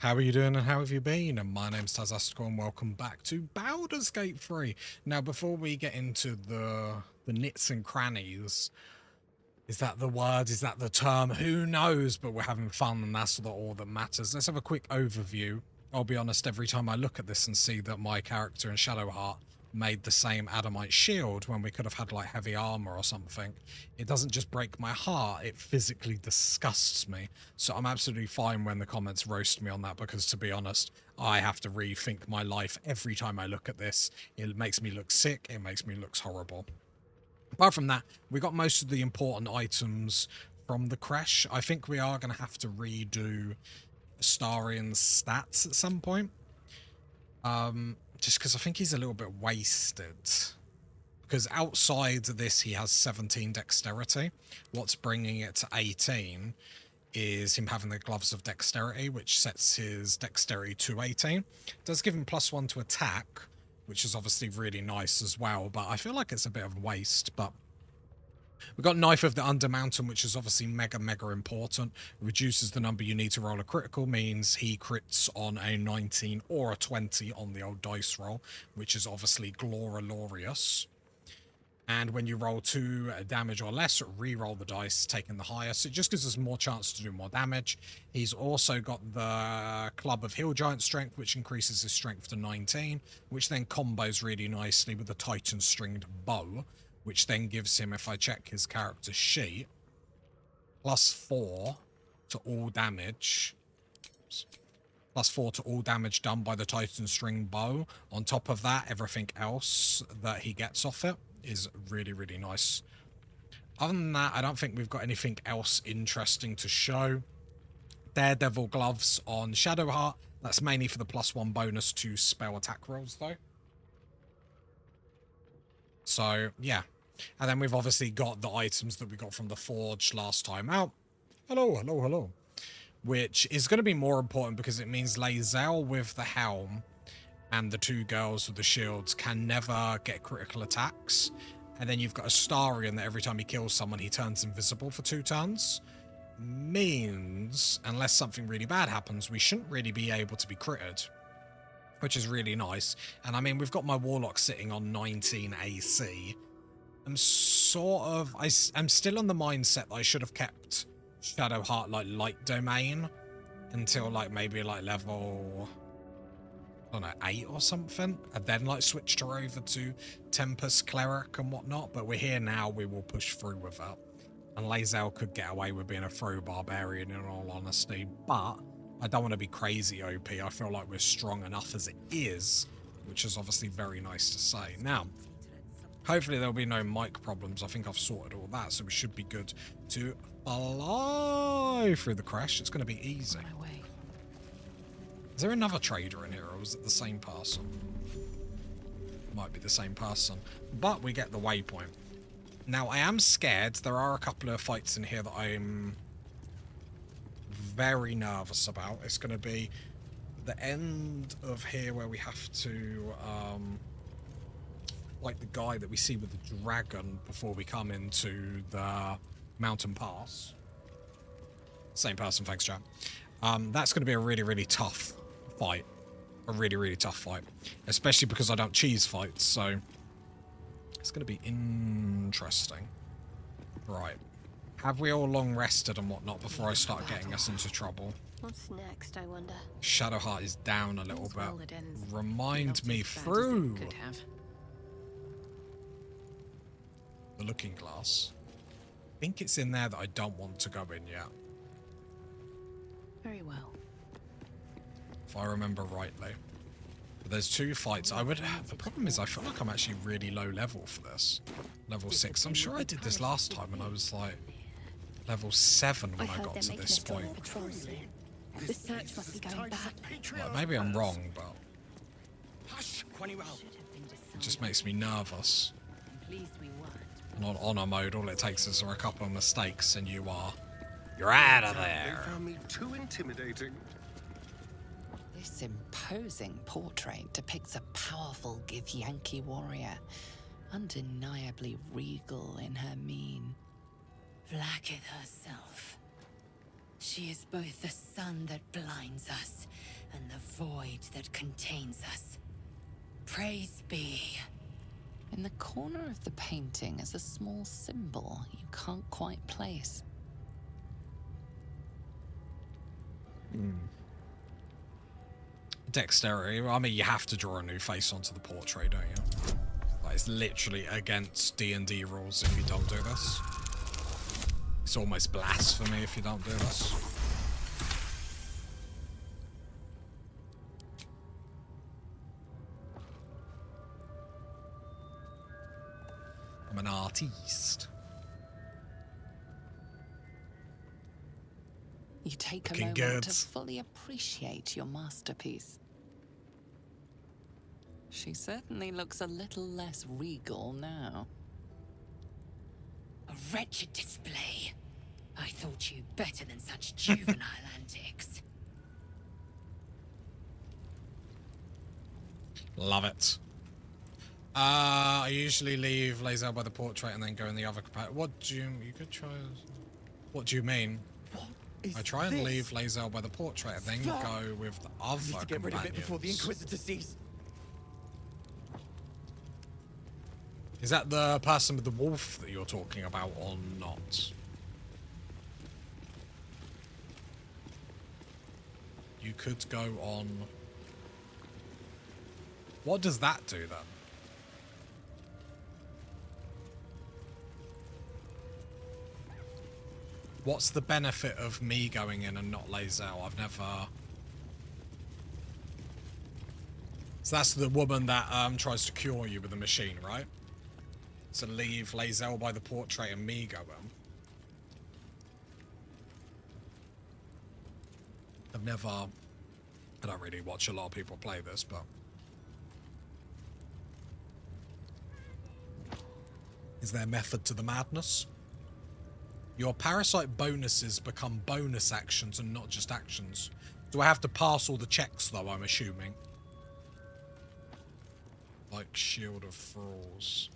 How are you doing and how have you been? And my name's Tazastical and welcome back to Baldur's Gate 3. Now, before we get into the nits and crannies, is that the word? Is that the term? Who knows? But we're having fun and that's all that matters. Let's have a quick overview. I'll be honest, every time I look at this and see that my character in Shadowheart made the same Adamite shield when we could have had like heavy armor or something, it doesn't just break my heart, it physically disgusts me. So I'm absolutely fine when the comments roast me on that, because to be honest, I have to rethink my life every time I look at this. It makes me look sick, it makes me look horrible. Apart from that, we got most of the important items from the creche. I think we are going to have to redo Starian's stats at some point. Just because I think he's a little bit wasted. Because outside this, he has 17 dexterity. What's bringing it to 18 is him having the gloves of dexterity, which sets his dexterity to 18. It does give him +1 to attack, which is obviously really nice as well, but I feel like it's a bit of a waste. But we've got Knife of the Undermountain, which is obviously mega important. Reduces the number you need to roll a critical, means he crits on a 19 or a 20 on the old dice roll, which is obviously glorious. And when you roll 2 damage or less, re-roll the dice, taking the highest. It just gives us more chance to do more damage. He's also got the Club of Hill Giant Strength, which increases his strength to 19, which then combos really nicely with the Titan Stringed Bow, which then gives him, if I check his character sheet, +4 to all damage. +4 to all damage done by the Titan String Bow. On top of that, everything else that he gets off it is really nice. Other than that, I don't think we've got anything else interesting to show. Daredevil gloves on Shadowheart. That's mainly for the +1 bonus to spell attack rolls, though. So, yeah. And then we've obviously got the items that we got from the Forge last time out. Hello. Which is going to be more important because it means Lae'zel with the helm and the 2 girls with the shields can never get critical attacks. And then you've got Astarion that every time he kills someone, he turns invisible for 2 turns. Means, unless something really bad happens, we shouldn't really be able to be critted, which is really nice. And I mean, we've got my Warlock sitting on 19 AC. I'm still on the mindset that I should have kept Shadowheart like light domain until like maybe like level, I don't know, 8 or something, and then like switched her over to Tempest Cleric and whatnot. But we're here now, we will push through with that. And Lae'zel could get away with being a throw barbarian in all honesty, but I don't want to be crazy OP. I feel like we're strong enough as it is, which is obviously very nice to say. Now, hopefully there'll be no mic problems. I think I've sorted all that, so we should be good to fly through the crash. It's going to be easy. Is there another trader in here, or was it the same person? Might be the same person. But we get the waypoint. Now, I am scared. There are a couple of fights in here that I'm very nervous about. It's going to be the end of here where we have to, like the guy that we see with the dragon before we come into the mountain pass. Same person, thanks, chat. That's going to be a really tough fight. A really tough fight. Especially because I don't cheese fights, so it's going to be interesting. Right. Have we all long rested and whatnot before I start getting us into trouble? What's next, I wonder? Shadowheart is down a little bit. Remind me through the looking glass. I think it's in there that I don't want to go in yet. Very well. If I remember rightly. But there's 2 fights. The problem is I feel like I'm actually really low level for this. Level 6. I'm sure I did this last time and I was like level 7 when I got to this point. The search must be going back. Like, maybe I'm wrong, but it just makes me nervous. And on honor mode, all it takes is a couple of mistakes and you're out of there. They found me too intimidating. This imposing portrait depicts a powerful Githyanki warrior, undeniably regal in her mien. Vlaakith herself. She is both the sun that blinds us and the void that contains us. Praise be. In the corner of the painting is a small symbol you can't quite place. Dexterity. I mean, you have to draw a new face onto the portrait, don't you? Like, it's literally against D&D rules if you don't do this. It's almost blasphemy if you don't do this. I'm an artiste. You take a Looking moment good. to fully appreciate your masterpiece. She certainly looks a little less regal now. A wretched display. I thought you better than such juvenile antics. Love it. I usually leave Lae'zel by the portrait and then go in the other compartment. What do you could try? What do you mean? I try and leave Lae'zel by the portrait and then go with the other Need to get rid of it before the companions. Inquisitor sees. Is that the person with the wolf that you're talking about or not? You could go on... What does that do then? What's the benefit of me going in and not Lae'zel? I've never... So that's the woman that tries to cure you with the machine, right? So leave Lae'zel by the portrait and me go in. I've never... I don't really watch a lot of people play this, but... Is there method to the madness? Your parasite bonuses become bonus actions and not just actions. Do I have to pass all the checks, though, I'm assuming? Like Shield of Thralls.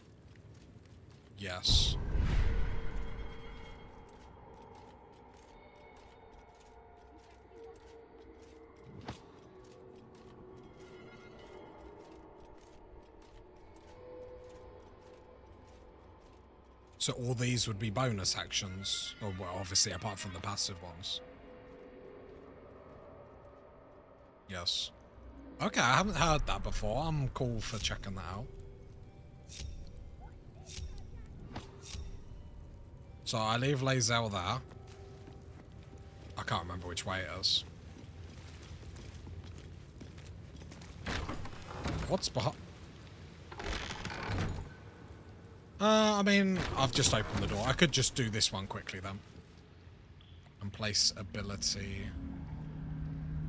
Yes. So all these would be bonus actions, or well, obviously apart from the passive ones. Yes. Okay, I haven't heard that before. I'm cool for checking that out. So I leave Lae'zel there. I can't remember which way it is. What's behind? I mean, I've just opened the door. I could just do this one quickly then. And place ability.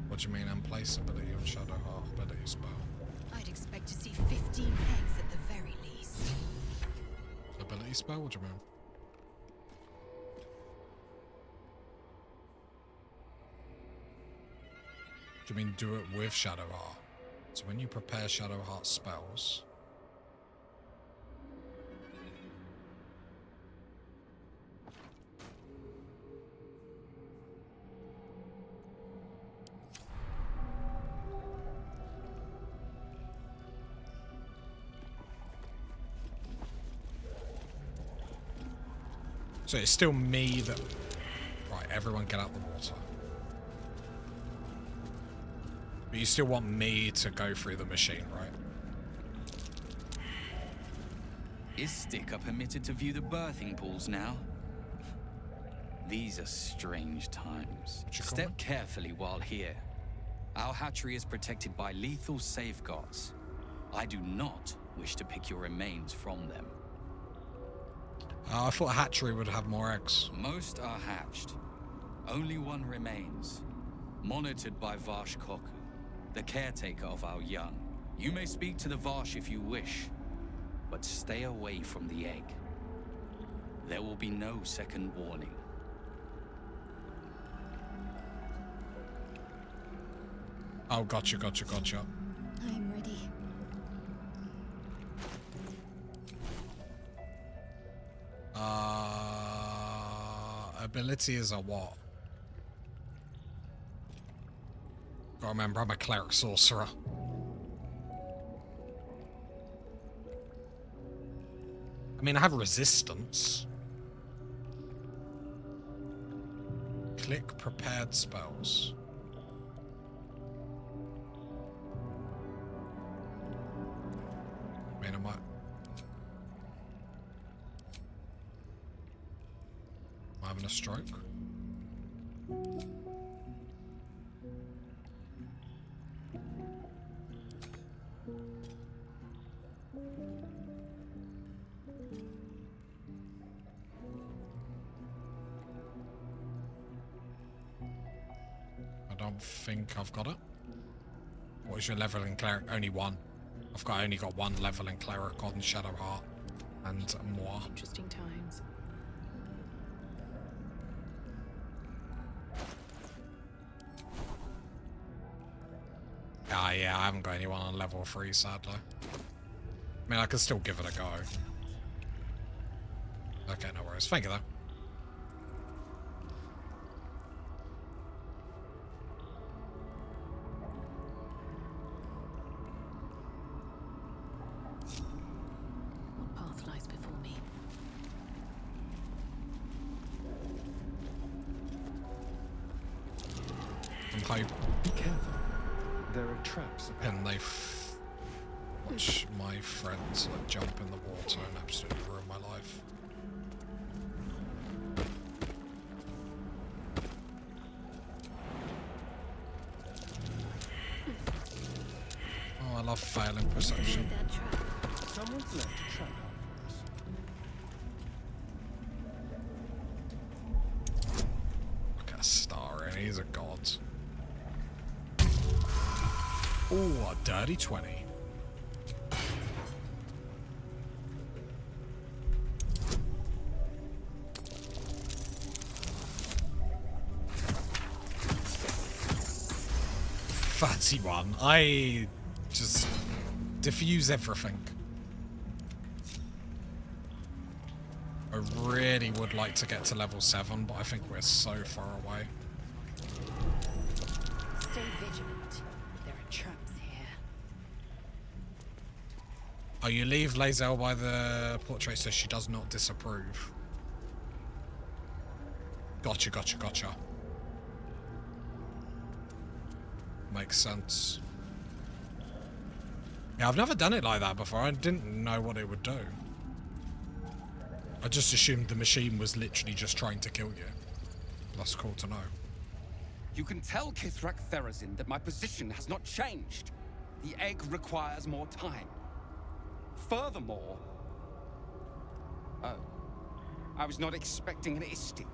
What do you mean, and place ability on Shadowheart ability spell? I'd expect to see 15 eggs at the very least. Ability spell? What do you mean? Do you mean do it with Shadowheart? So when you prepare Shadowheart spells... So it's still me that... Right, everyone get out the water. But you still want me to go through the machine, right? Is Sticker permitted to view the birthing pools now? These are strange times. What you call Step it? carefully while here. Our hatchery is protected by lethal safeguards. I do not wish to pick your remains from them. I thought a hatchery would have more eggs. Most are hatched. Only one remains. Monitored by Varsh Koku, the caretaker of our young. You may speak to the Varsh if you wish, but stay away from the egg. There will be no second warning. Oh, gotcha. I'm ready. Ability is a what? Gotta remember, I'm a cleric sorcerer. I mean, I have resistance. Click prepared spells. I mean, I might... Am I having a stroke? I don't think I've got it. What is your level in cleric? Only one. I've only got one level in cleric on Shadow Heart and more. Interesting times. Ah, yeah, I haven't got anyone on level 3, sadly. I mean, I could still give it a go. Okay, no worries. Thank you, though. What path lies before me? I'm hoping Be careful. There are traps about. they watch my friends jump in the water and absolutely ruin my life. Oh, I love failing perception. That trap. Someone's left a trap out for us. Look at Star, and he's a god. Oh, a dirty 20. Fancy one. I just diffuse everything. I really would like to get to level 7, but I think we're so far away. Stay vigilant. There are traps here. Oh, you leave Lae'zel by the portrait so she does not disapprove. Gotcha, gotcha, gotcha. Makes sense. Yeah, I've never done it like that before. I didn't know what it would do. I just assumed the machine was literally just trying to kill you. That's cool to know. You can tell Kithrak Therazin that my position has not changed. The egg requires more time. Furthermore... Oh. I was not expecting an Istik.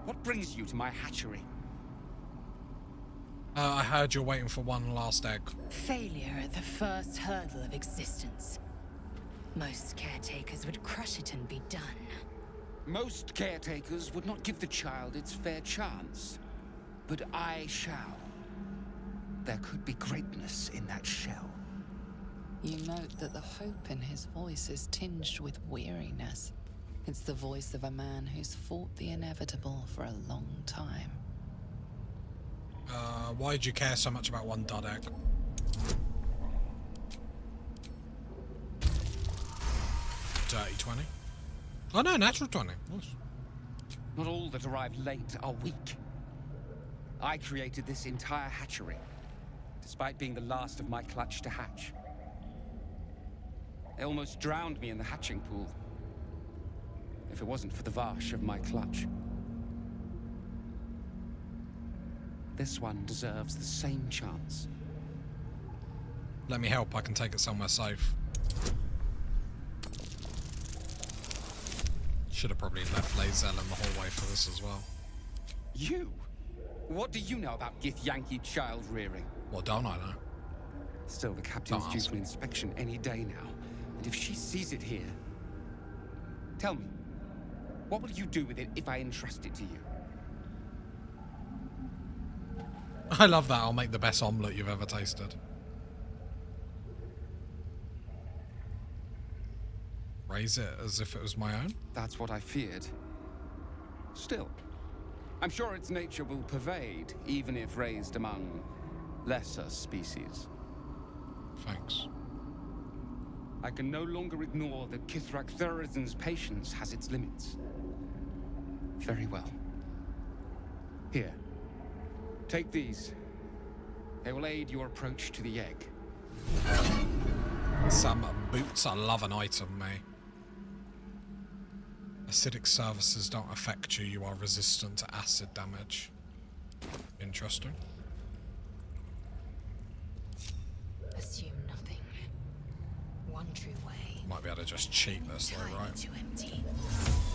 What brings you to my hatchery? I heard you're waiting for one last egg. Failure at the first hurdle of existence. Most caretakers would crush it and be done. Most caretakers would not give the child its fair chance. But I shall. There could be greatness in that shell. You note that the hope in his voice is tinged with weariness. It's the voice of a man who's fought the inevitable for a long time. Why did you care so much about one dud egg? Dirty 20. Oh no, natural 20. Nice. Not all that arrive late are weak. I created this entire hatchery, despite being the last of my clutch to hatch. They almost drowned me in the hatching pool. If it wasn't for the Varsh of my clutch. This one deserves the same chance. Let me help, I can take it somewhere safe. Should have probably left Lae'zel in the hallway for this as well. You? What do you know about Githyanki child rearing? What don't I know? Still, the captain's Don't due ask to inspection any day now. And if she sees it here... Tell me, what will you do with it if I entrust it to you? I love that. I'll make the best omelette you've ever tasted. Raise it as if it was my own? That's what I feared. Still, I'm sure its nature will pervade, even if raised among lesser species. Thanks. I can no longer ignore that Kithrak Therizin's patience has its limits. Very well. Here. Take these. They will aid your approach to the egg. Some boots. I love an item, mate. Acidic surfaces don't affect you. You are resistant to acid damage. Interesting. Assume nothing. One true way. Might be able to just cheat this though, Entirely right? too empty.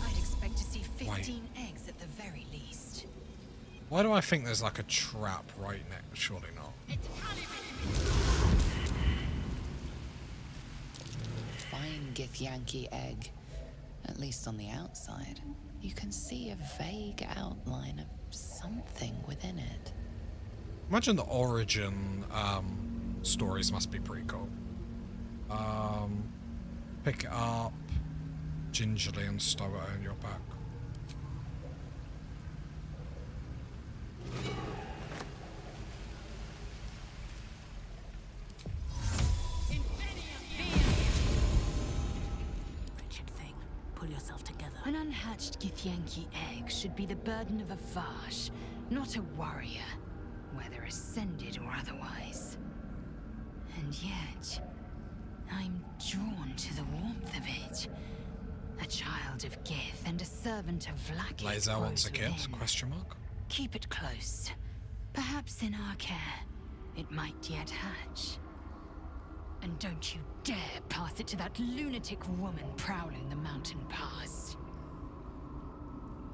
I'd expect to see 15 eggs at the very least. Why do I think there's like a trap right next? Surely not. Fine Githyanki egg. At least on the outside. You can see a vague outline of something within it. Imagine the origin stories must be pretty cool. Pick it up gingerly and stow it in your back. Wretched thing. Pull yourself together. An unhatched Githyanki egg should be the burden of a Vash, not a warrior, whether ascended or otherwise. And yet, I'm drawn to the warmth of it. A child of Gith and a servant of Vlaakith Laser wants a grows kid? within. Question mark. Keep it close. Perhaps in our care, it might yet hatch. And don't you dare pass it to that lunatic woman prowling the mountain pass.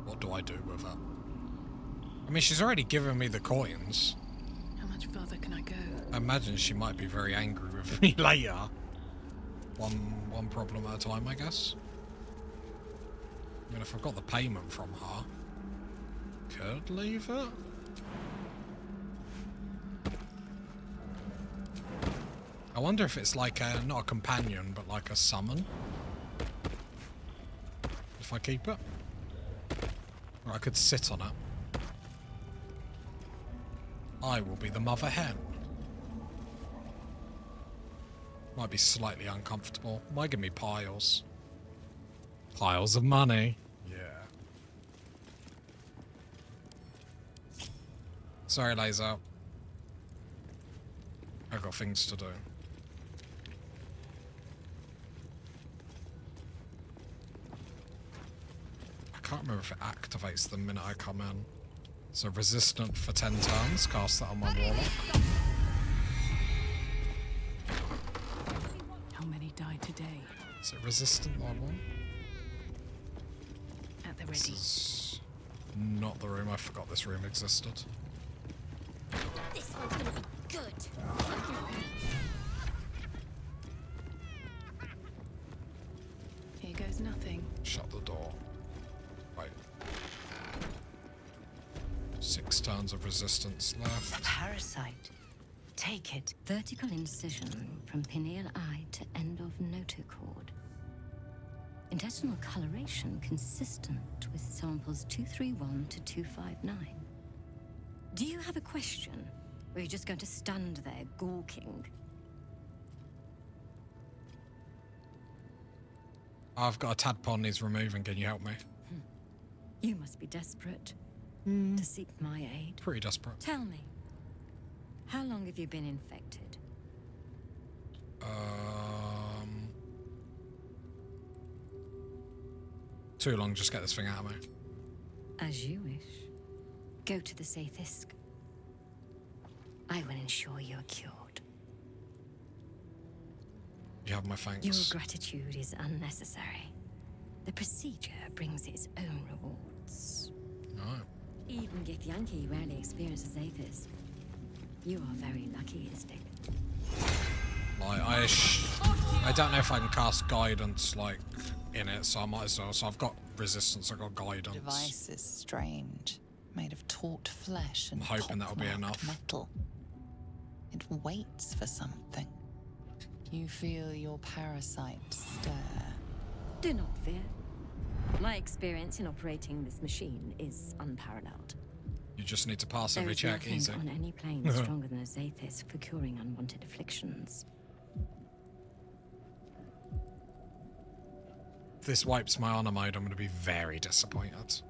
What do I do with it? I mean, she's already given me the coins. How much further can I go? I imagine she might be very angry with me later. One problem at a time, I guess. I mean, if I've got the payment from her, could leave it. I wonder if it's like a, not a companion, but like a summon. If I keep it. Or I could sit on it. I will be the mother hen. Might be slightly uncomfortable. Might give me piles. Piles of money. Yeah. Sorry, Laser. I've got things to do. I can't remember if it activates the minute I come in. So resistant for 10 turns. Cast that on my Warlock. How many died today? Is it resistant, that one? At the This ready. is not the room. I forgot this room existed. This one's gonna be good. Here goes nothing. Shut the door. Right. 6 turns of resistance left. Parasite. Take it. Vertical incision from pineal eye to end of notochord. Intestinal coloration consistent with samples 231 to 259. Do you have a question? Or are you just going to stand there gawking? I've got a tadpole needs removing. Can you help me? You must be desperate to seek my aid. Pretty desperate. Tell me, how long have you been infected? Too long. Just get this thing out of me. As you wish. Go to the Sathisk. I will ensure you are cured. You have my thanks. Your gratitude is unnecessary. The procedure brings its own rewards. Alright. Even Githyanki rarely experiences Athis. You are very lucky, Istik. Like, I don't know if I can cast guidance, like, in it, so I might as well. So I've got resistance, I've got guidance. The device is strange, made of taut flesh and I'm hoping that'll be pock-marked enough. metal. It waits for something. You feel your parasite stir. Do not fear. My experience in operating this machine is unparalleled. You just need to pass There every is check nothing easy. on any plane stronger than a Zathis for curing unwanted afflictions. If this wipes my honor mode, I'm going to be very disappointed.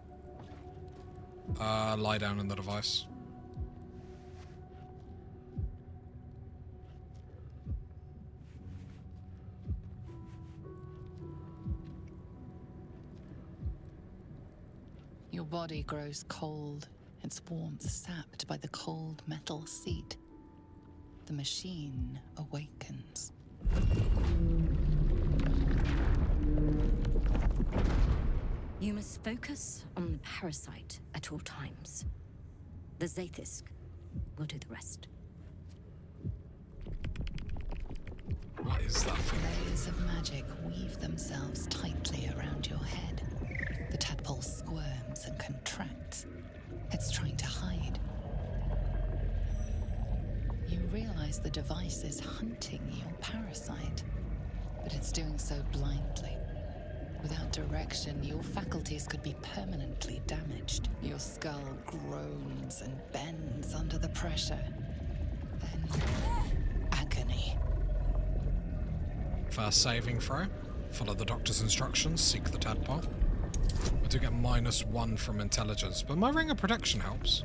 Lie down in the device. Your body grows cold, its warmth sapped by the cold metal seat. The machine awakens. You must focus on the parasite at all times. The Zathis will do the rest. What is that thing? Layers of magic weave themselves tightly around your head. The tadpole squirms and contracts. It's trying to hide. You realize the device is hunting your parasite, but it's doing so blindly. Without direction, your faculties could be permanently damaged. Your skull groans and bends under the pressure. Then, agony. First saving throw. Follow the doctor's instructions. Seek the tadpole. I do get -1 from intelligence, but my ring of protection helps.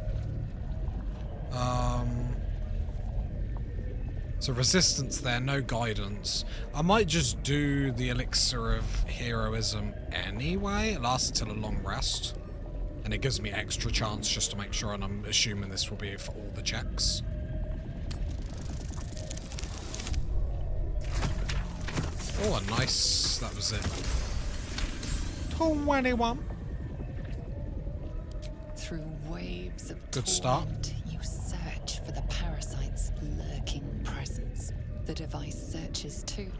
So resistance there, no guidance. I might just do the elixir of heroism anyway. It lasts until a long rest. And it gives me extra chance just to make sure, and I'm assuming this will be for all the checks. Oh, nice. That was it. 21. Through waves of Good start. torment, you search for the parasite's lurking presence. The device searches too.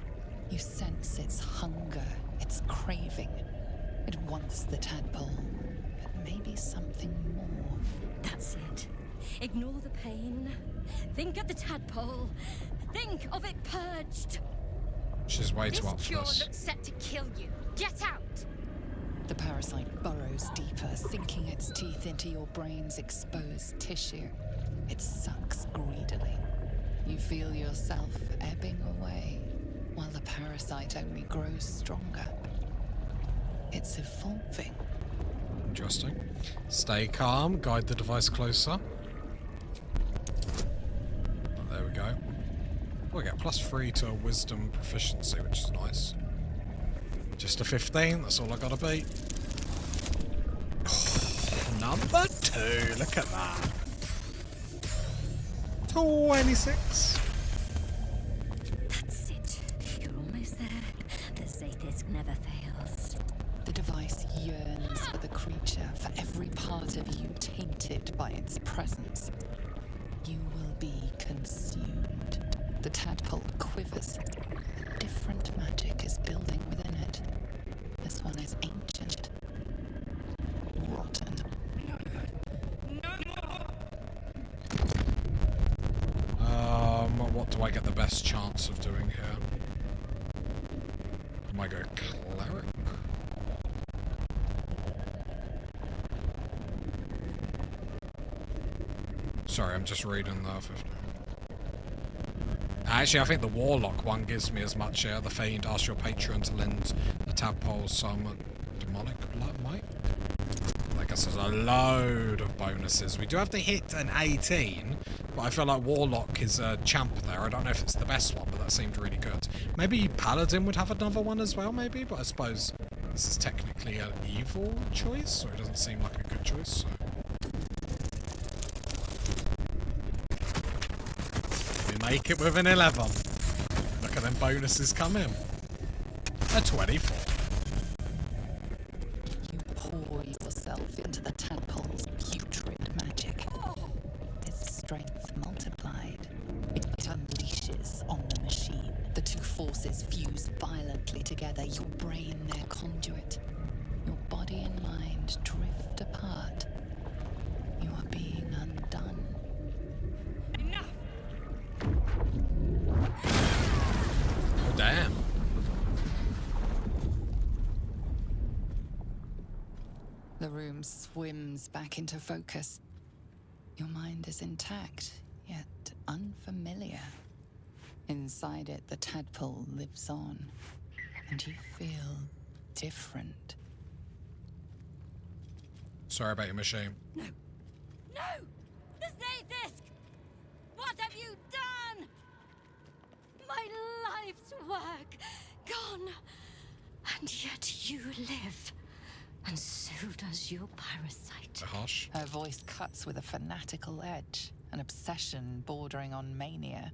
You sense its hunger, its craving. It wants the tadpole, but maybe something more. That's it. Ignore the pain. Think of the tadpole. Think of it purged. She's way too This up for cure this. looks set to kill you. Get out! The parasite burrows deeper, sinking its teeth into your brain's exposed tissue. It sucks greedily. You feel yourself ebbing away, while the parasite only grows stronger. It's evolving. Interesting. Stay calm. Guide the device closer. There we go. We get +3 to a wisdom proficiency, which is nice. Just a 15, that's all I gotta beat. Oh, number 2, look at that. 26. That's it. You're almost there. The Zathis never fails. The device yearns for the creature, for every part of you tainted by its presence. You will be consumed. The tadpole quivers. Different magic is building within it. This one is ancient. Rotten. What do I get the best chance of doing here? I might go Cleric. Sorry, I'm just reading the 50. Actually, I think the Warlock one gives me as much. The Fiend, ask your patron to lend the tadpole some demonic might. I guess there's a load of bonuses. We do have to hit an 18, but I feel like Warlock is a champ there. I don't know if it's the best one, but that seemed really good. Maybe Paladin would have another one as well, maybe, but I suppose this is technically an evil choice, so it doesn't seem like a good choice. So. Make it with an 11. Look at them bonuses come in. A 24. You pour yourself into the tadpole's putrid magic. Its strength multiplied. It unleashes on the machine. The two forces fuse violently together. Your brain their conduit. Your body and mind drift apart. You are being undone. Oh, damn. The room swims back into focus. Your mind is intact, yet unfamiliar. Inside it, the tadpole lives on, and you feel different. Sorry about your machine. No! The Zaithisk! What have you done? My life's work gone. And yet you live. And so does your parasite. Harsh. Her voice cuts with a fanatical edge, an obsession bordering on mania.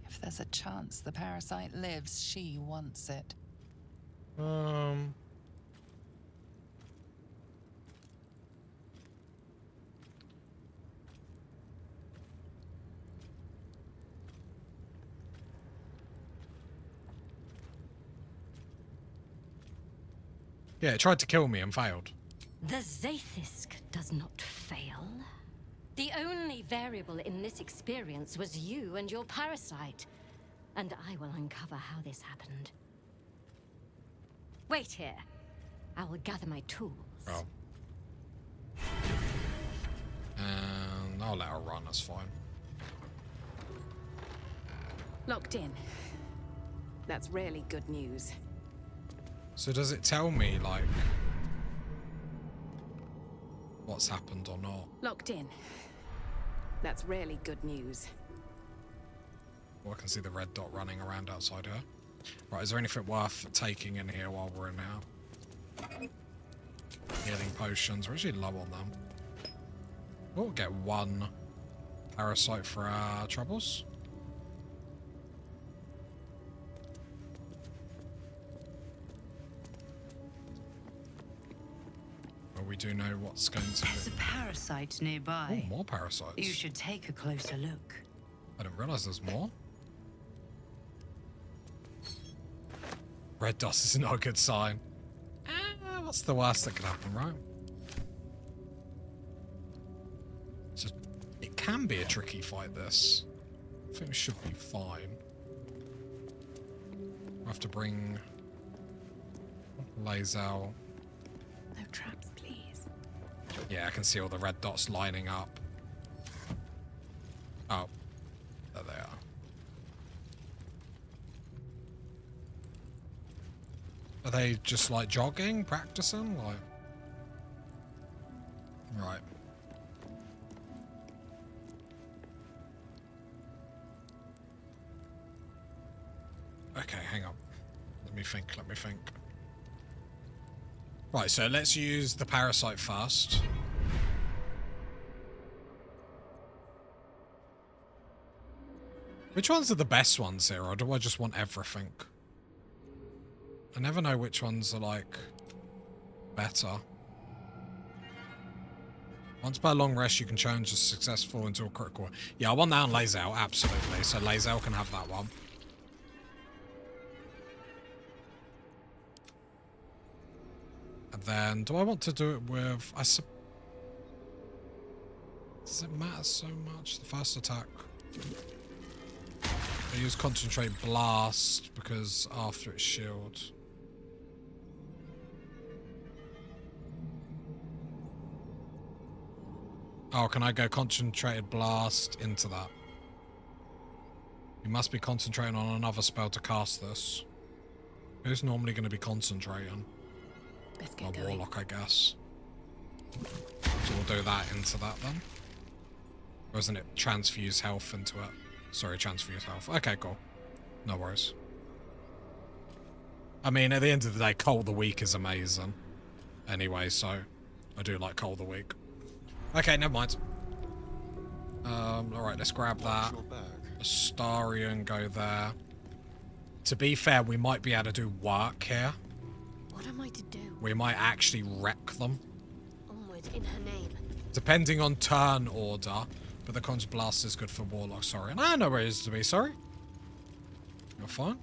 If there's a chance the parasite lives, she wants it. Yeah, it tried to kill me and failed. The Zaithisk does not fail. The only variable in this experience was you and your parasite. And I will uncover how this happened. Wait here. I will gather my tools. Oh. And I'll let her run, that's fine. Locked in. That's really good news. So does it tell me, like, what's happened or not? Locked in. That's really good news. Oh, I can see the red dot running around outside her. Right, is there anything worth taking in here while we're in here? Healing potions. We're actually low on them. We'll get one parasite for our troubles. Well, we do know what's going to There's a be. parasite nearby. Oh, more parasites. You should take a closer look. I didn't realise there's more. Red dust is not a good sign. What's the worst that could happen, right? It can be a tricky fight, this. I think we should be fine. We'll have to bring Lazel. No traps, please. Yeah, I can see all the red dots lining up. Oh, there they are. Are they just like jogging, practicing? Like, right. Okay, hang on. Let me think. Right, so let's use the parasite first. Which ones are the best ones here, or do I just want everything? I never know which ones are, like, better. Once per long rest, you can change a successful into a critical. Yeah, I want that on Lazel, absolutely. So Lazel can have that one. And then, do I want to do it with... Does it matter so much? The first attack. I use Concentrate Blast because after it's shield. Oh, can I go Concentrated Blast into that? You must be concentrating on another spell to cast this. Who's normally going to be concentrating? Best My get going. Warlock, I guess. So we'll do that into that then. Or isn't it transfuse health into it? Sorry, transfuse health. Okay, cool. No worries. I mean, at the end of the day, Cole the Weak is amazing. Anyway, so I do like Cole the Weak. Okay, never mind. Alright, let's grab that. Astarian, go there. To be fair, we might be able to do work here. What am I to do? We might actually wreck them. Onward in her name. Depending on turn order. But the Conch Blast is good for Warlock, sorry. And I know where it is to be, sorry. You're fine.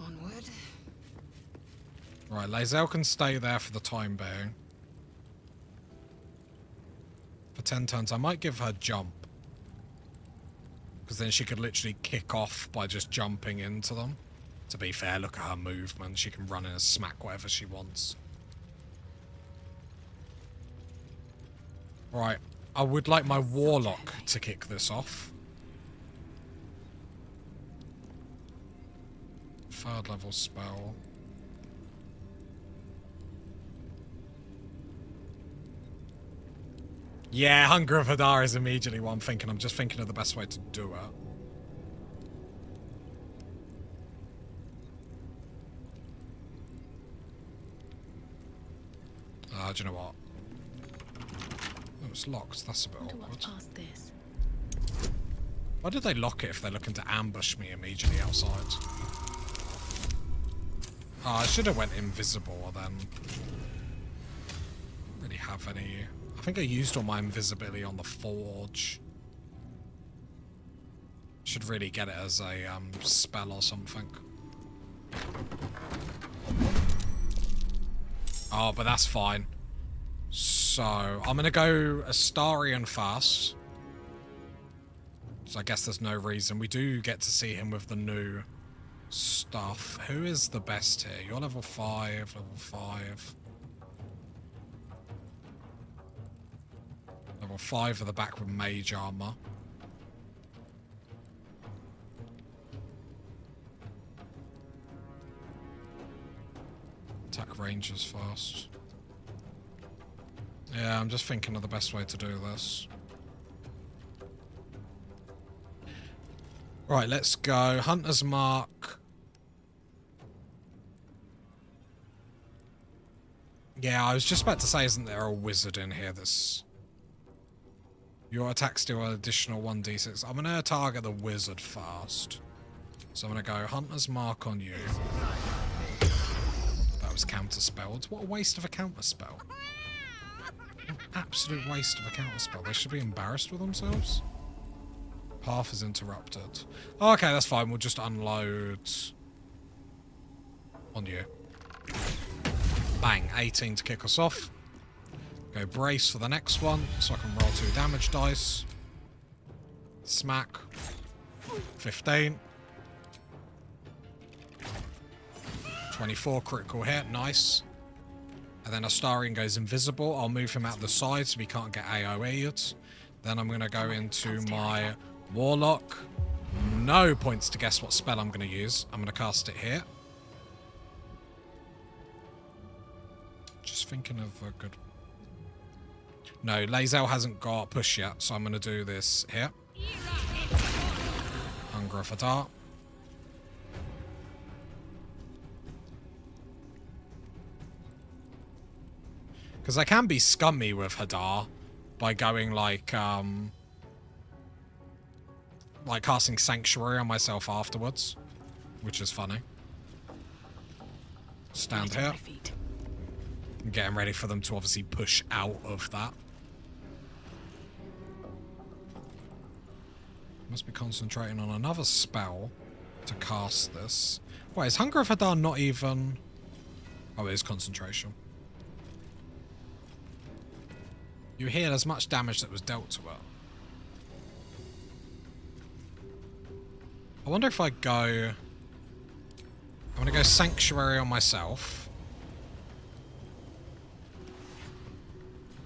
Onward. Right, Lazel can stay there for the time being. For 10 turns, I might give her jump. Because then she could literally kick off by just jumping into them. To be fair, look at her movement. She can run in and smack whatever she wants. Right. I would like my Warlock to kick this off. 3rd level spell. Yeah, Hunger of Hadar is immediately what I'm thinking. I'm just thinking of the best way to do it. Do you know what? Oh, it's locked. That's a bit awkward. Past this. Why did they lock it if they're looking to ambush me immediately outside? Oh, I should have went invisible then. Don't really have any... I think I used all my invisibility on the forge. Should really get it as a spell or something. Oh, but that's fine. So, I'm going to go Astarion first. So I guess there's no reason. We do get to see him with the new stuff. Who is the best here? You're level 5, level 5. Level 5 at the back with mage armor. Attack rangers first. Yeah, I'm just thinking of the best way to do this. Right, let's go. Hunter's Mark. Yeah, I was just about to say, isn't there a wizard in here that's... Your attacks do an additional 1d6. I'm going to target the wizard first. So I'm going to go Hunter's Mark on you. That was counterspelled. What a waste of a counterspell. An absolute waste of a counterspell. They should be embarrassed with themselves. Path is interrupted. Oh, okay, that's fine. We'll just unload on you. Bang, 18 to kick us off. Go brace for the next one, so I can roll 2 damage dice. Smack. 15. 24 critical hit, nice. And then Astarion goes invisible. I'll move him out the side so he can't get AoE'd. Then I'm going to go into my Warlock. No points to guess what spell I'm going to use. I'm going to cast it here. Just thinking of a good... No, Lae'zel hasn't got push yet, so I'm going to do this here. Hunger of Hadar. Because I can be scummy with Hadar by going like casting Sanctuary on myself afterwards, which is funny. Stand here. I'm getting ready for them to obviously push out of that. Must be concentrating on another spell to cast this. Wait, is Hunger of Hadar not even... Oh, it is concentration. You heal as much damage that was dealt to it. I wonder if I go... I'm going to go Sanctuary on myself.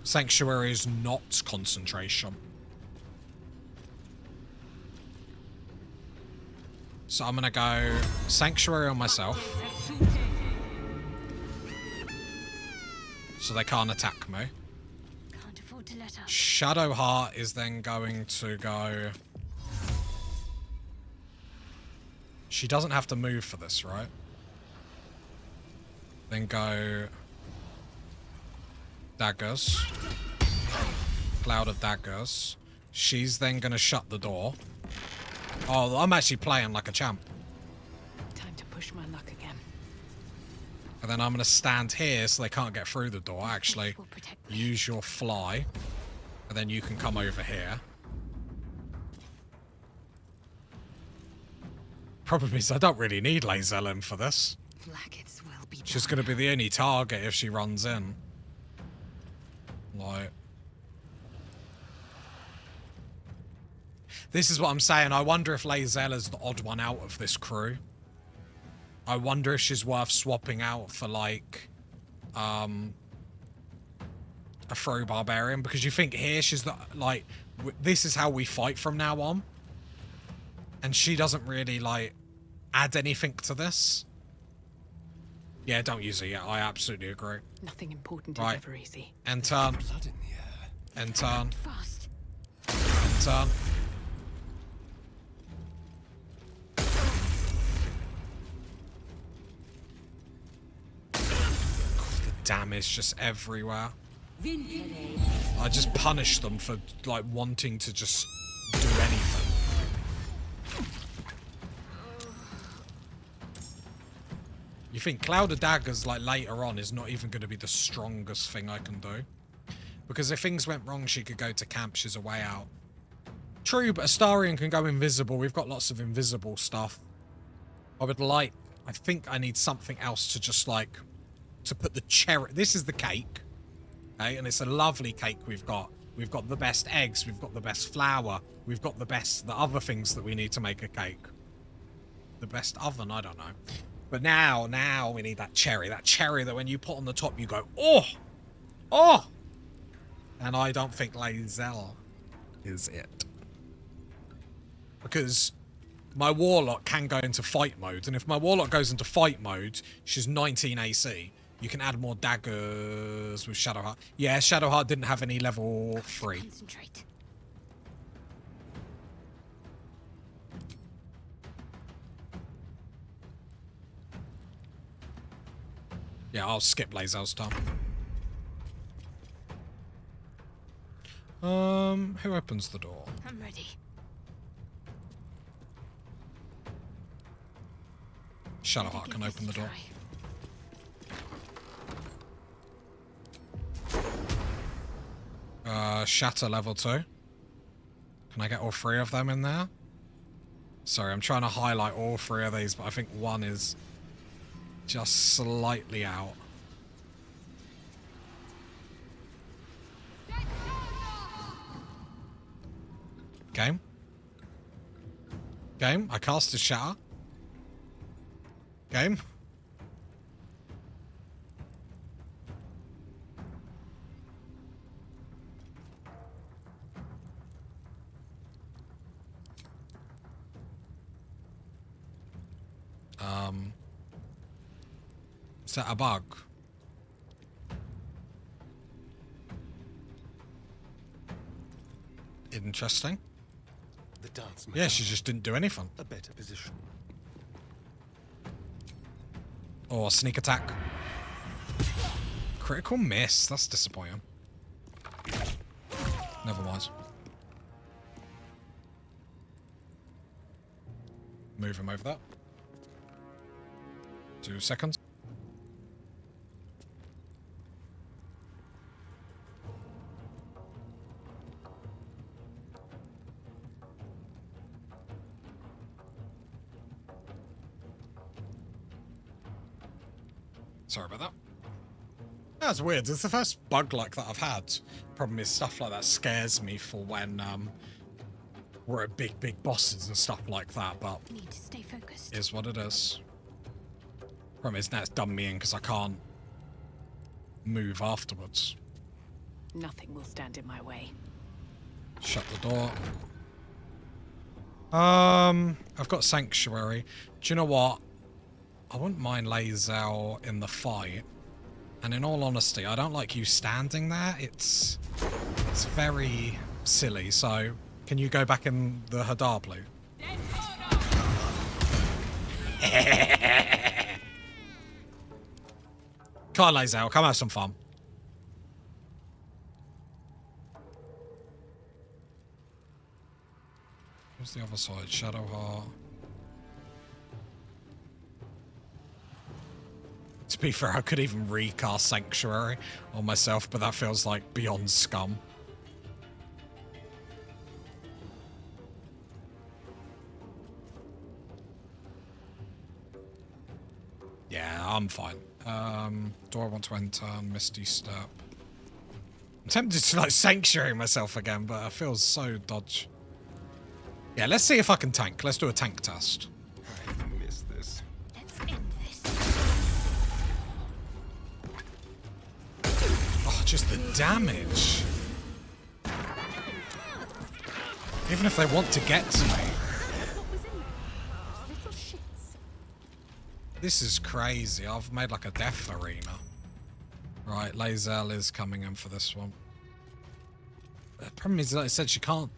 Sanctuary is not concentration. So I'm going to go Sanctuary on myself. So they can't attack me. Shadowheart is then going to go... She doesn't have to move for this, right? Then go... Daggers. Cloud of Daggers. She's then going to shut the door. Oh, I'm actually playing like a champ. Time to push my luck again. And then I'm going to stand here so they can't get through the door. Actually, use your fly. And then you can come over here. Problem is, I don't really need Lae'zel in for this. She's going to be the only target if she runs in. Like... This is what I'm saying. I wonder if Lae'zel is the odd one out of this crew. I wonder if she's worth swapping out for, like, a throw barbarian, because you think here she's the, like, this is how we fight from now on. And she doesn't really, like, add anything to this. Yeah, don't use it yet. I absolutely agree. Nothing important Right. is ever easy. And turn. Blood in the air. And turn. Fast. And turn. The damage just everywhere. I just punish them for, like, wanting to just do anything. You think Cloud of Daggers, like, later on is not even going to be the strongest thing I can do. Because if things went wrong, she could go to camp. She's a way out. True, but Astarion can go invisible. We've got lots of invisible stuff. I think I need something else to just, like, to put the cherry. This is the cake. Okay, and it's a lovely cake we've got. We've got the best eggs. We've got the best flour. We've got the other things that we need to make a cake. The best oven, I don't know. But now we need that cherry. That cherry that when you put on the top, you go, oh! Oh! And I don't think Lae'zel is it. Because my Warlock can go into fight mode. And if my Warlock goes into fight mode, she's 19 AC. You can add more daggers with Shadowheart. Yeah, Shadowheart didn't have any level 3. Concentrate. Yeah, I'll skip Lae'zel's turn. Who opens the door? I'm ready. Shadowheart can open the door. Shatter level 2. Can I get all 3 of them in there? Sorry, I'm trying to highlight all 3 of these, but I think one is just slightly out. Game. Game. I cast a shatter. Game. Is that a bug? Interesting. The dance. Yeah, she just didn't do anything. A better position. Or sneak attack. Critical miss. That's disappointing. Never mind. Move him over that. 2 seconds. Sorry about that. That's weird. It's the first bug like that I've had. Problem is, stuff like that scares me for when we're at big bosses and stuff like that, but Need to stay focused. is what it is. Problem is, now it's done me in because I can't move afterwards. Nothing will stand in my way. Shut the door. I've got Sanctuary. Do you know what? I wouldn't mind Lae'zel in the fight. And in all honesty, I don't like you standing there. It's very silly. So, can you go back in the Hadar blue? Come on, Lae'zel. Come have some fun. What's the other side? Shadowheart. To be fair, I could even recast Sanctuary on myself, but that feels like beyond scum. Yeah, I'm fine. Do I want to enter Misty Step? I'm tempted to like Sanctuary myself again, but it feels so dodge. Yeah, let's see if I can tank. Let's do a tank test. I missed this. Let's end just the damage. Even if they want to get to me. Little shits. This is crazy. I've made like a death arena. Right, Lae'zel is coming in for this one. The problem is, like I said, she can't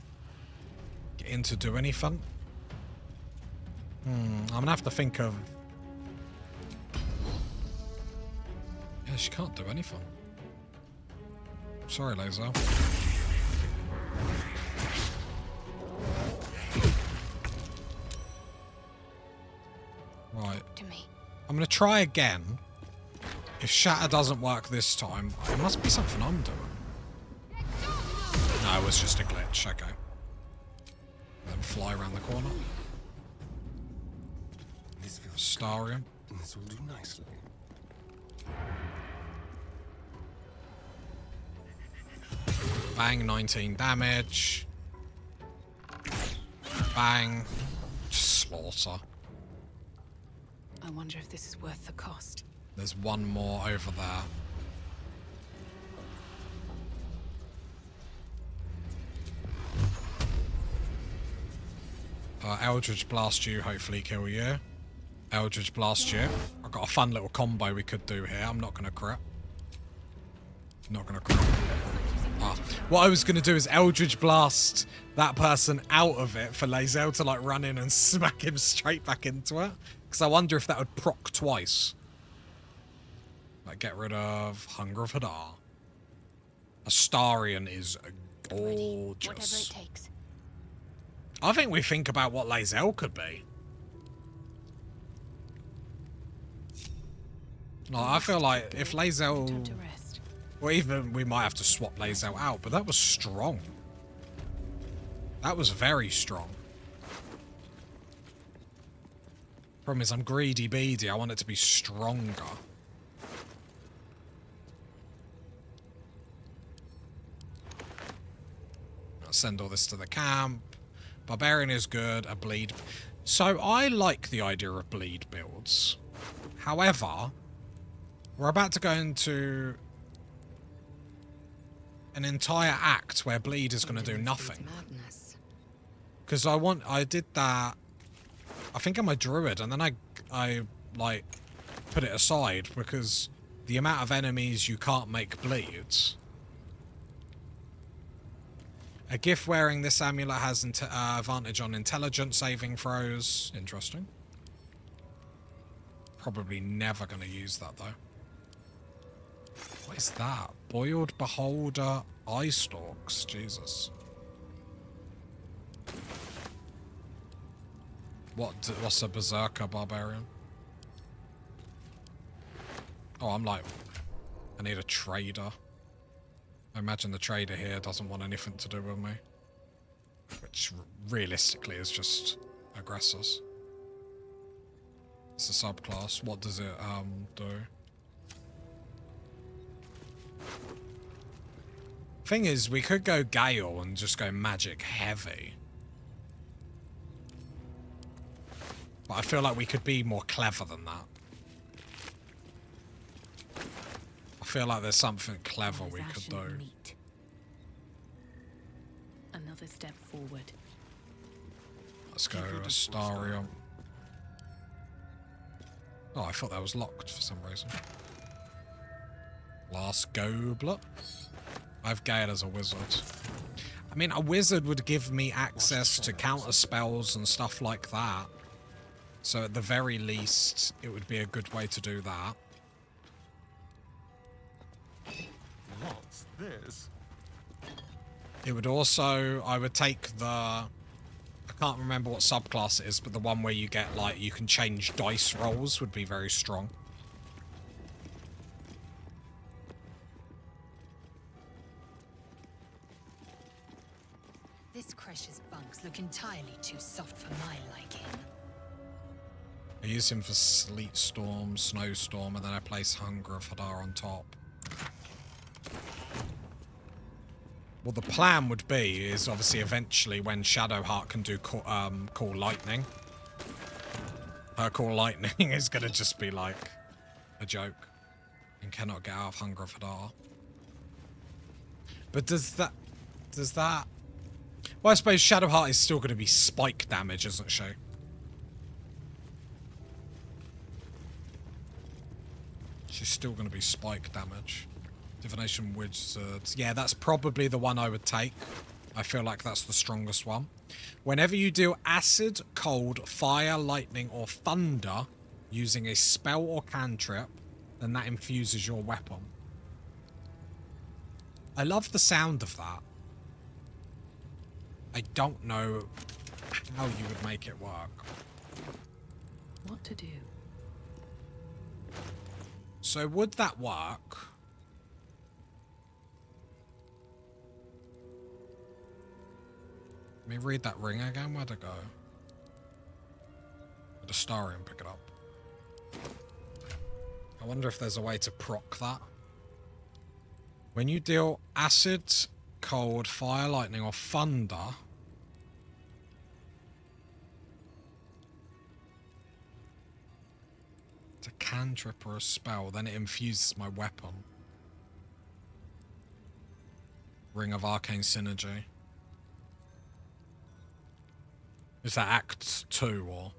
get in to do anything. I'm gonna have to think of... Yeah, she can't do anything. Sorry, Lae'zel. Right. To me. I'm gonna try again. If Shatter doesn't work this time, it must be something I'm doing. No, it was just a glitch. Okay. Then fly around the corner. This feels Starium. good. This will do nicely. Bang, 19 damage. Bang. Just slaughter. I wonder if this is worth the cost. There's one more over there. Eldritch Blast you, hopefully kill you. Eldritch Blast you. I've got a fun little combo we could do here. I'm not going to crit. Not going to crit. What I was going to do is Eldritch Blast that person out of it for Lae'zel to like run in and smack him straight back into it. Because I wonder if that would proc twice. Like get rid of Hunger of Hadar. Astarion is gorgeous. Whatever it takes. I think we think about what Lae'zel could be. Like, I feel like if Lae'zel... Time to rest. Or even we might have to swap Lae'zel out, but that was strong. That was very strong. Problem is I'm greedy beady. I want it to be stronger. I'll send all this to the camp. Barbarian is good. A bleed. So I like the idea of bleed builds. However, we're about to go into an entire act where bleed is going to do nothing. Because I did that, I think I'm a druid, and then I like put it aside because the amount of enemies you can't make bleeds. A gift wearing this amulet has advantage on intelligence saving throws. Interesting. Probably never going to use that though. What is that? Boiled Beholder Eye Stalks. Jesus. What's a Berserker Barbarian? Oh, I'm like... I need a trader. I imagine the trader here doesn't want anything to do with me. Which realistically is just aggressors. It's a subclass. What does it do? Thing is, we could go Gale and just go magic heavy. But I feel like we could be more clever than that. I feel like there's something clever we could do. Meet. Another step forward. Let's go Astarion. Oh, I thought that was locked for some reason. Last Goblet. I have Gale as a wizard. I mean, a wizard would give me access to counter spells and stuff like that. So at the very least, it would be a good way to do that. What's this? It would also... I would take the... I can't remember what subclass it is, but the one where you get, like, you can change dice rolls would be very strong. This Cresh's bunks look entirely too soft for my liking. I use him for Sleet Storm, Snowstorm, and then I place Hunger of Hadar on top. Well, the plan would be is obviously eventually when Shadowheart can do Call Lightning. Her Call Lightning is going to just be like a joke and cannot get out of Hunger of Hadar. But does that... Well, I suppose Shadowheart is still going to be spike damage, isn't she? She's still going to be spike damage. Divination Wizards. Yeah, that's probably the one I would take. I feel like that's the strongest one. Whenever you deal acid, cold, fire, lightning, or thunder using a spell or cantrip, then that infuses your weapon. I love the sound of that. I don't know how you would make it work. What to do? So would that work? Let me read that ring again. Where'd it go? Did a Starian pick it up? I wonder if there's a way to proc that. When you deal acid, cold, fire, lightning, or thunder, it's a cantrip or a spell, then it infuses my weapon. Ring of Arcane Synergy. Is that Act 2 or?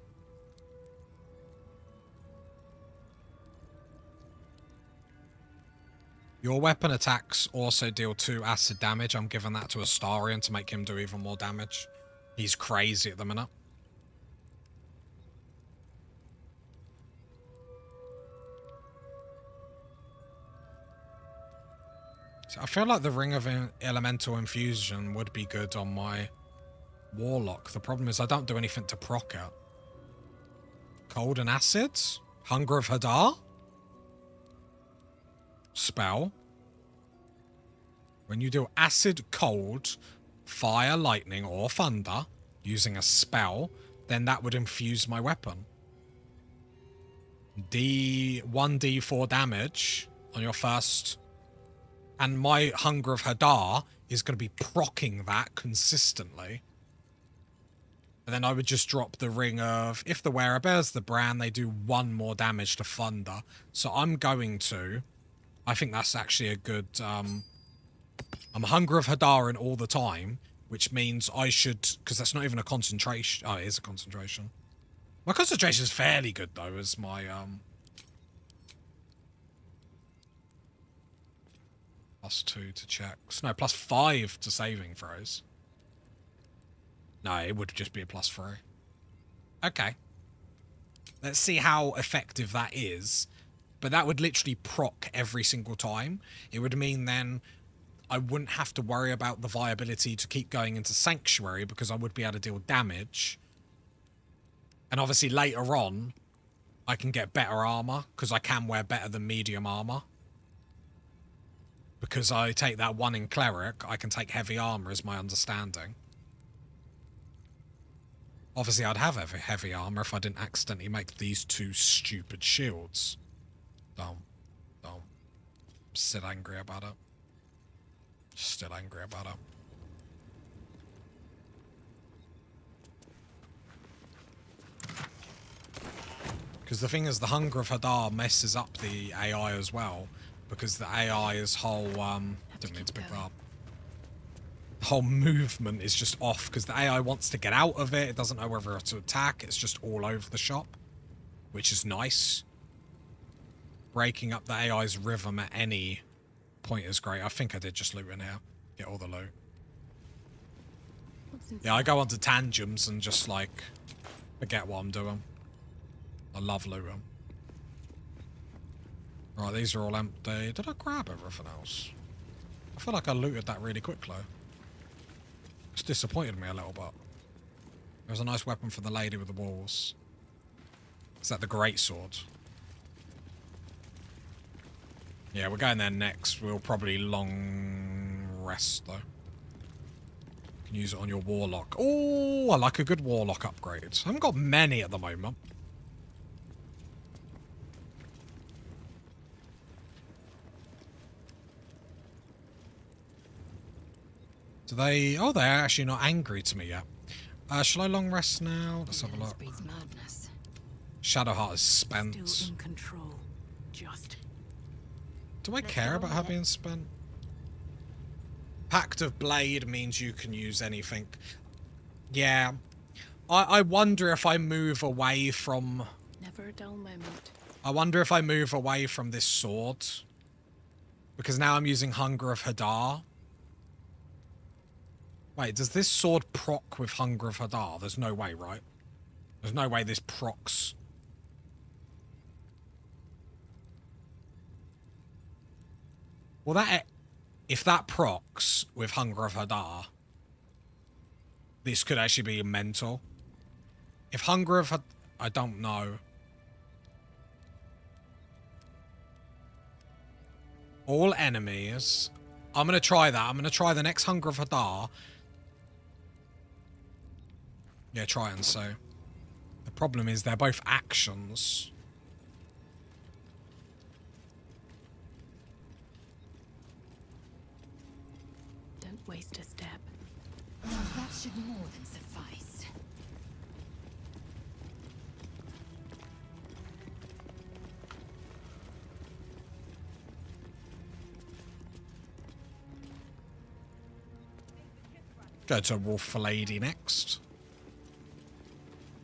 Your weapon attacks also deal 2 acid damage. I'm giving that to Astarion to make him do even more damage. He's crazy at the minute. So I feel like the Ring of Elemental Infusion would be good on my Warlock. The problem is I don't do anything to proc it. Cold and acids? Hunger of Hadar? Spell. When you do acid, cold, fire, lightning, or thunder using a spell, then that would infuse my weapon. 1d4 damage on your first. And my Hunger of Hadar is going to be proccing that consistently. And then I would just drop the ring of, if the wearer bears the brand, they do 1 more damage to thunder. So I'm going to, I think that's actually a good, I'm Hunger of Hadarin all the time, which means I should, because that's not even a concentration. Oh, it is a concentration. My concentration is fairly good, though, as my, +2 to checks. No, +5 to saving throws. No, it would just be a +3. Okay. Let's see how effective that is. But that would literally proc every single time. It would mean then I wouldn't have to worry about the viability to keep going into Sanctuary because I would be able to deal damage. And obviously later on, I can get better armor because I can wear better than medium armor. Because I take that 1 in Cleric, I can take heavy armor is my understanding. Obviously, I'd have heavy armor if I didn't accidentally make these 2 stupid shields. Don't. Still angry about it. Still angry about it. Because the thing is, the Hunger of Hadar messes up the AI as well. Because the AI's whole, didn't mean to pick that up. The whole movement is just off because the AI wants to get out of it. It doesn't know whether to attack. It's just all over the shop, which is nice. Breaking up the AI's rhythm at any point is great. I think I did just loot in here. Get all the loot. Yeah, I go onto tangents and just, like, forget what I'm doing. I love looting. Right, these are all empty. Did I grab everything else? I feel like I looted that really quickly. It's disappointed me a little bit. There's a nice weapon for the lady with the walls. Is that the greatsword? Yeah, we're going there next. We'll probably long rest, though. You can use it on your Warlock. Oh, I like a good Warlock upgrade. I haven't got many at the moment. Do they... Oh, they're actually not angry to me yet. Shall I long rest now? Let's have a look. Shadowheart is spent. Still in control. Just. Do I care about her being spent? Pact of Blade means you can use anything. Yeah. I wonder if I move away from... Never a dull moment. I wonder if I move away from this sword. Because now I'm using Hunger of Hadar. Wait, does this sword proc with Hunger of Hadar? There's no way, right? There's no way this procs. Well, that... If that procs with Hunger of Hadar, this could actually be mental. If Hunger of Hadar... I don't know. All enemies. I'm going to try that. I'm going to try the next Hunger of Hadar. Yeah, try and so. The problem is they're both actions. Don't waste a step. That should more than suffice. Go to Wolf Lady next.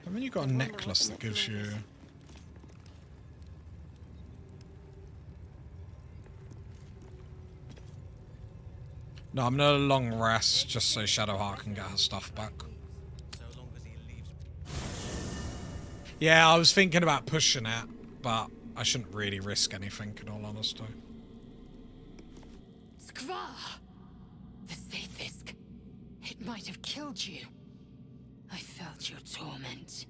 I mean, you got a necklace that gives you... No, I'm gonna long rest just so Shadowheart can get her stuff back. Yeah, I was thinking about pushing it, but I shouldn't really risk anything in all honesty. Skvar! The Sathisk. It might have killed you. I felt your torment.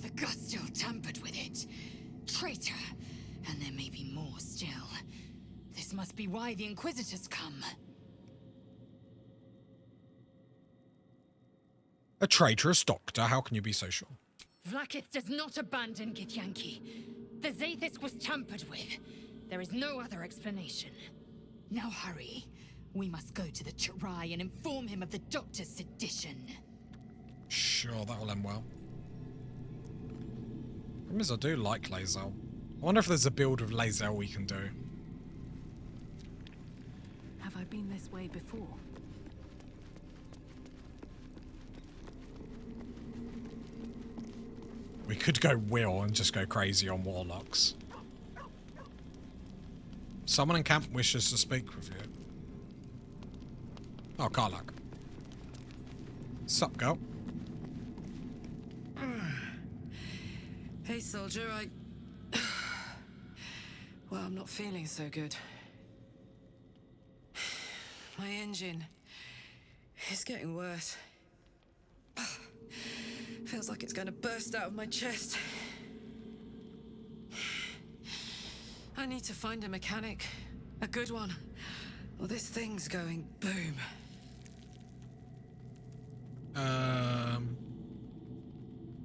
The Gustil tampered with it. Traitor! And there may be more still. This must be why the Inquisitors come. A traitorous doctor? How can you be so sure? Vlaakith does not abandon Githyanki. The Zaithis was tampered with. There is no other explanation. Now hurry. We must go to the Chirai and inform him of the Doctor's sedition. Sure, that'll end well. Problem is, I do like Lae'zel. I wonder if there's a build with Lae'zel we can do. Have I been this way before? We could go Will and just go crazy on Warlocks. Someone in camp wishes to speak with you. Oh, Karlak. Sup, girl? Hey, soldier, well, I'm not feeling so good. My engine is getting worse. Feels like it's going to burst out of my chest. I need to find a mechanic. A good one. Well, this thing's going boom.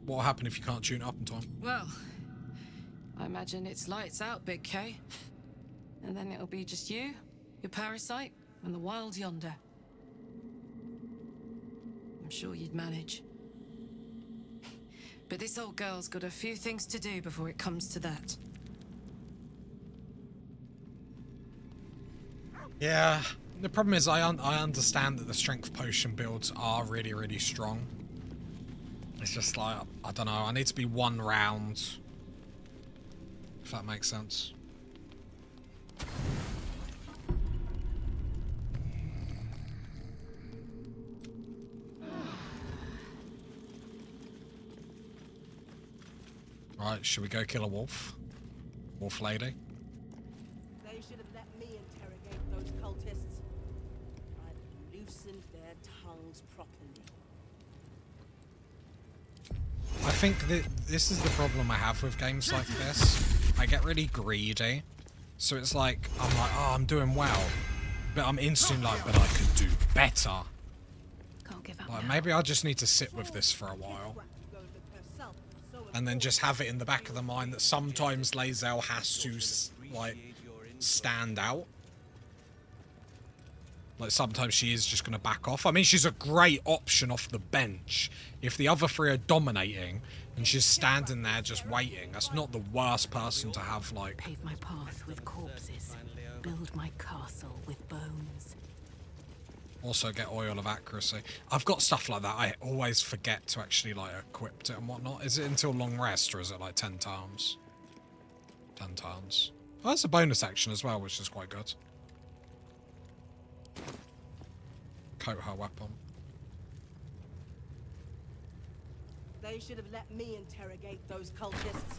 What'll happen if you can't tune it up in time? Well, I imagine it's lights out, Big K. And then it'll be just you, your parasite, and the wild yonder. I'm sure you'd manage. But this old girl's got a few things to do before it comes to that. Yeah, the problem is I understand that the strength potion builds are really, really strong. It's just like, I don't know, I need to be one round. If that makes sense. Right, should we go kill a wolf? Wolf lady? They should have let me interrogate those cultists. I'd loosened their tongues properly. I think that this is the problem I have with games like this. I get really greedy. So it's like, I'm like, oh, I'm doing well. But I'm instantly like, but I could do better. Can't give up Like, now. maybe I just need to sit with this for a while. And then just have it in the back of the mind that sometimes Lae'zel has to, like, stand out. Like, sometimes she is just going to back off. I mean, she's a great option off the bench. If the other three are dominating and she's standing there just waiting, that's not the worst person to have, like... Pave my path with corpses. Build my castle with bones. Also get Oil of Accuracy. I've got stuff like that. I always forget to actually, like, equip it and whatnot. Is it until long rest, or is it, like, 10 times? 10 times. Oh, that's a bonus action as well, which is quite good. Coat her weapon. They should have let me interrogate those cultists.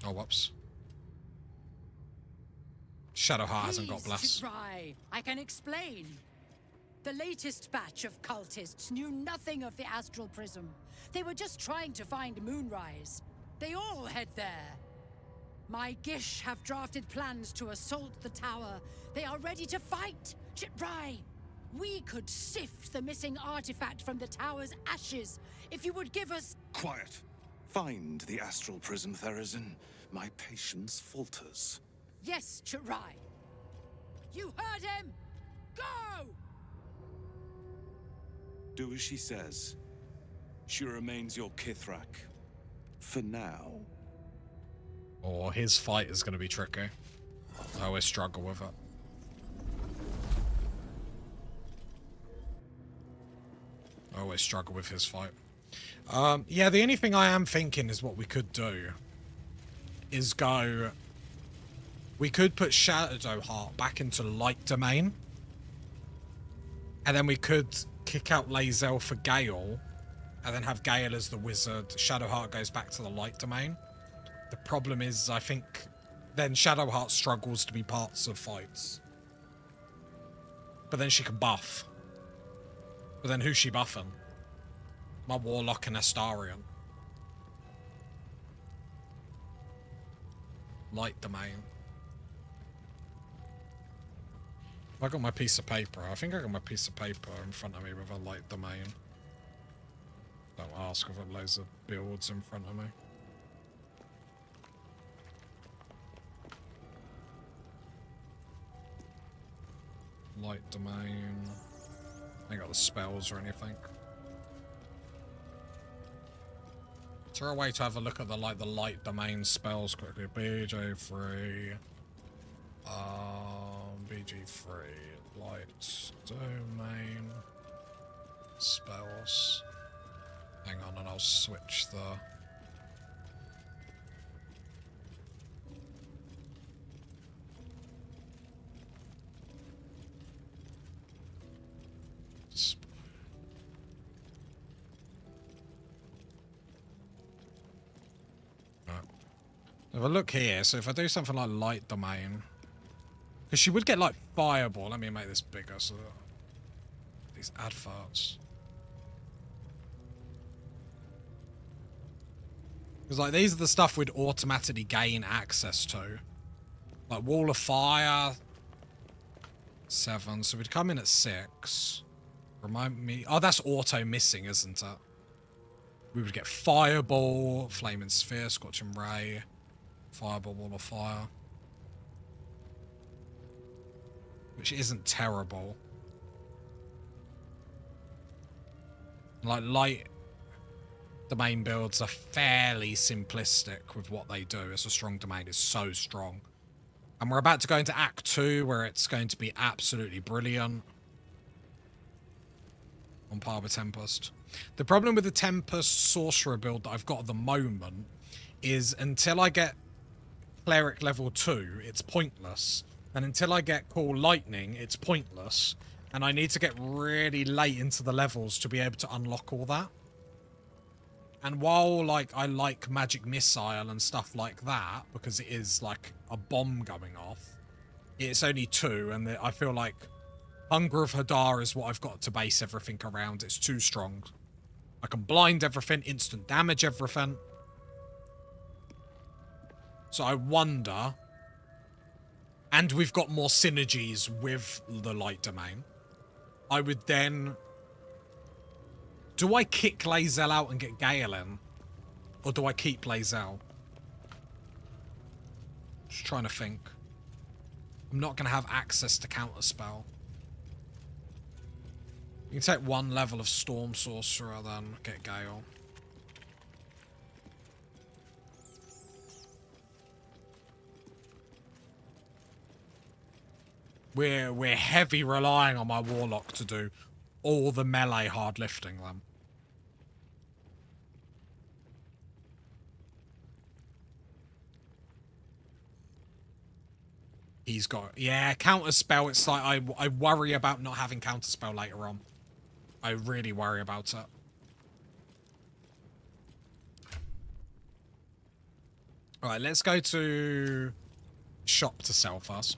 Oh, whoops. Shadowheart hasn't got bless. Try. I can explain. The latest batch of cultists knew nothing of the astral prism. They were just trying to find Moonrise. They all head there. My Gish have drafted plans to assault the tower. They are ready to fight. Chitrai, we could sift the missing artifact from the tower's ashes if you would give us... Quiet. Find the astral prism, Therazin. My patience falters. Yes, Chitrai. You heard him! Go! Do as she says. She remains your Kithrak. For now. Or his fight is going to be tricky. I always struggle with it. I always struggle with his fight. Yeah, the only thing I am thinking is what we could do is go... We could put Shadowheart back into light domain. And then we could kick out Lae'zel for Gale. And then have Gale as the wizard. Shadowheart goes back to the light domain. The problem is, I think, then Shadowheart struggles to be parts of fights. But then she can buff. But then who's she buffing? My Warlock and Astarion. Light domain. I got my piece of paper. I think I got my piece of paper in front of me with a light domain. Don't ask if it loads of builds in front of me. Light domain. I ain't got the spells or anything. Is there a way to have a look at the light domain spells quickly? BJ3. BG3. Light domain spells. Hang on, and I'll switch the... If I look here, so if I do something like light domain, because she would get like fireball. Let me make this bigger so that these adverts. Because like these are the stuff we'd automatically gain access to, like wall of fire. 7, so we'd come in at 6. Remind me. Oh, that's auto missing, isn't it? We would get fireball, flaming sphere, scorching ray. Fireball, wall of fire. Which isn't terrible. Like, light domain builds are fairly simplistic with what they do. It's a strong domain. It's so strong. And we're about to go into Act 2, where it's going to be absolutely brilliant. On par with Tempest. The problem with the Tempest Sorcerer build that I've got at the moment is until I get Cleric level 2, it's pointless. And until I get Cool Lightning, it's pointless. And I need to get really late into the levels to be able to unlock all that. And while, like, I like Magic Missile and stuff like that, because it is, like, a bomb going off, it's only 2, and I feel like Hunger of Hadar is what I've got to base everything around. It's too strong. I can blind everything, instant damage everything. So I wonder... And we've got more synergies with the light domain. I would then... Do I kick Lae'zel out and get Gale in? Or do I keep Lae'zel? Just trying to think. I'm not going to have access to counterspell. You can take 1 level of Storm Sorcerer, then get Gale. We're heavy relying on my Warlock to do all the melee hard lifting then. He's got, yeah, counterspell. It's like I worry about not having counterspell later on. I really worry about it. Alright, let's go to shop to sell first.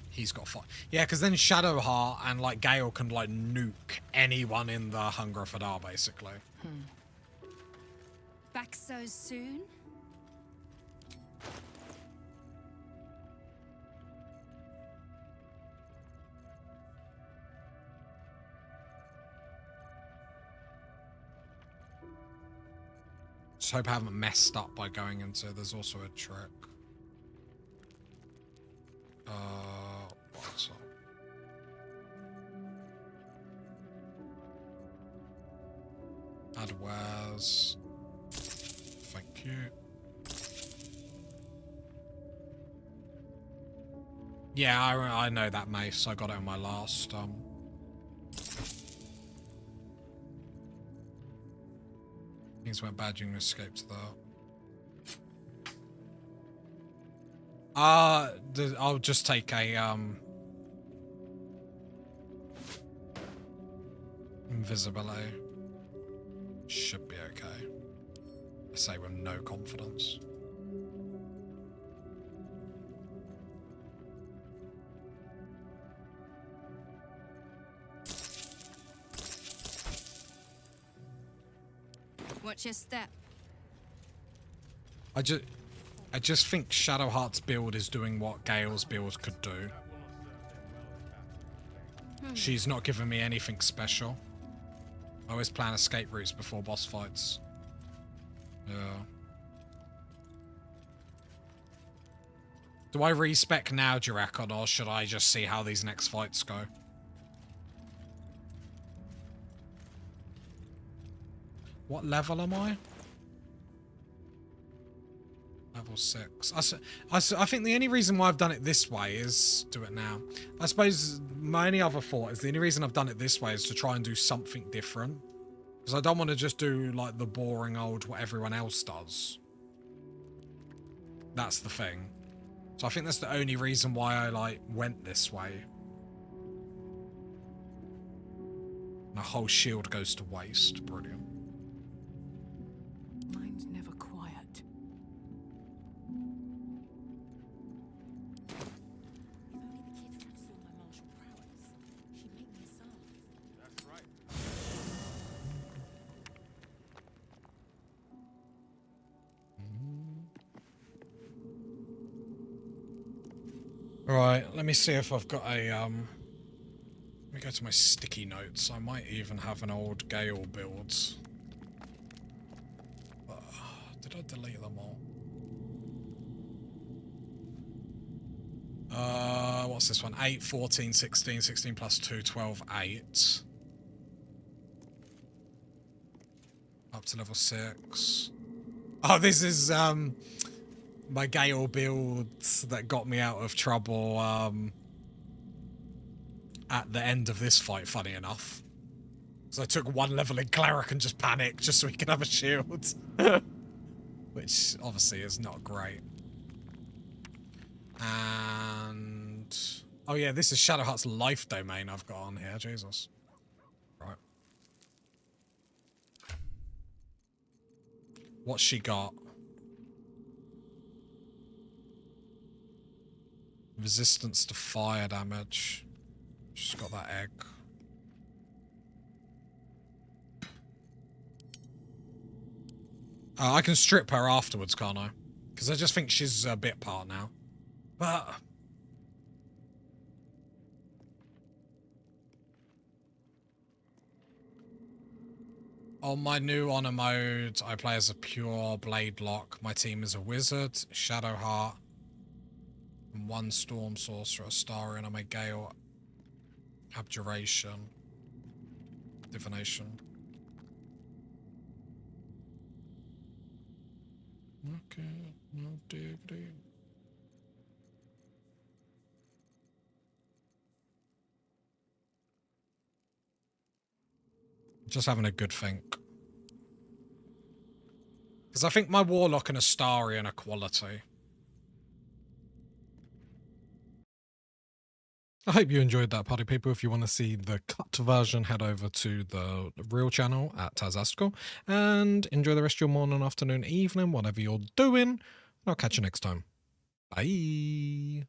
He's got fire. Yeah, because then Shadowheart and like Gale can like nuke anyone in the Hunger of Hadar, basically. Back so soon? Just hope I haven't messed up by going into. There's also a trick. What's up? Add wares. Thank you. Yeah, I know that mace. I got it on my last things went bad, you can escape to that. I'll just take a invisibility. Should be okay. I say with no confidence. Watch your step. I just think Shadowheart's build is doing what Gale's build could do. She's not giving me anything special. I always plan escape routes before boss fights. Yeah. Do I respec now, do you reckon, or should I just see how these next fights go? What level am I? Level 6. I think the only reason why I've done it this way is... Do it now. I suppose my only other thought is the only reason I've done it this way is to try and do something different. Because I don't want to just do, like, the boring old what everyone else does. That's the thing. So I think that's the only reason why I, like, went this way. My whole shield goes to waste. Brilliant. Mine's never quiet. If only the kids had saw my martial prowess, she'd make me a salve. That's right. Right, let me see if I've got a, let me go to my sticky notes. I might even have an old Gale build. Did I delete them all? What's this one? 8, 14, 16, 16 plus 2, 12, 8. Up to level 6. Oh, this is, my Gale build that got me out of trouble at the end of this fight, funny enough. So I took one level in Cleric and just panicked just so he could have a shield. Which obviously is not great. And... Oh yeah, this is Shadowheart's life domain I've got on here, Jesus. Right. What's she got? Resistance to fire damage. She's got that egg. I can strip her afterwards, can't I? Because I just think she's a bit part now. But... on my new honor mode, I play as a pure blade lock. My team is a wizard, Shadowheart, and one storm sorcerer, Astarion, I'm a Gale, abjuration, divination. Okay, no diggity. Just having a good think. Because I think my Warlock and Astarian are quality. I hope you enjoyed that, party people. If you want to see the cut version, head over to the real channel at Tazastical. And enjoy the rest of your morning, afternoon, evening, whatever you're doing. I'll catch you next time. Bye.